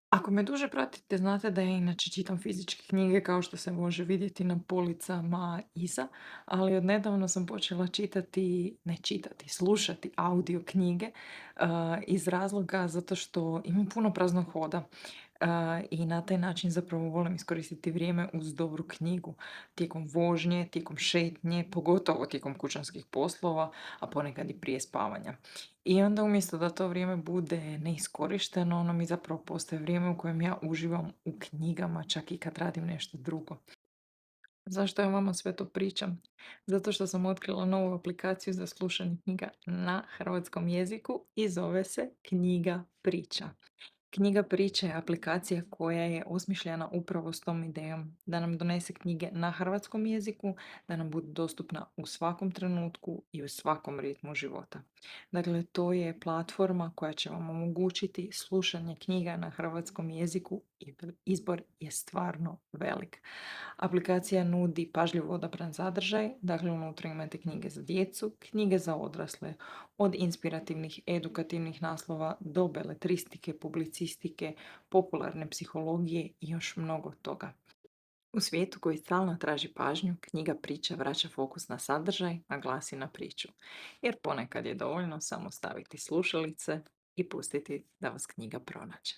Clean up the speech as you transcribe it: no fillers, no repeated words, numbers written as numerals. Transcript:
Ako me duže pratite, znate da ja inače čitam fizičke knjige kao što se može vidjeti na policama iza, ali odnedavno sam počela čitati, ne čitati, slušati audio knjige iz razloga zato što imam puno praznog hoda. I na taj način zapravo volim iskoristiti vrijeme uz dobru knjigu tijekom vožnje, tijekom šetnje, pogotovo tijekom kućanskih poslova, a ponekad i prije spavanja. I onda umjesto da to vrijeme bude neiskorišteno, ono mi zapravo postaje vrijeme u kojem ja uživam u knjigama, čak i kad radim nešto drugo. Zašto ja vama sve to pričam? Zato što sam otkrila novu aplikaciju za slušanje knjiga na hrvatskom jeziku i zove se Knjiga priča. Knjiga priče je aplikacija koja je osmišljena upravo s tom idejom da nam donese knjige na hrvatskom jeziku, da nam bude dostupna u svakom trenutku i u svakom ritmu života. Dakle, to je platforma koja će vam omogućiti slušanje knjiga na hrvatskom jeziku i izbor je stvarno velik. Aplikacija nudi pažljivo odabran sadržaj, dakle unutra imate knjige za djecu, knjige za odrasle, od inspirativnih, edukativnih naslova do beletristike, publicistike, popularne psihologije i još mnogo toga. U svijetu koji stalno traži pažnju, knjiga priča vraća fokus na sadržaj, a glasi na priču. Jer ponekad je dovoljno samo staviti slušalice i pustiti da vas knjiga pronađe.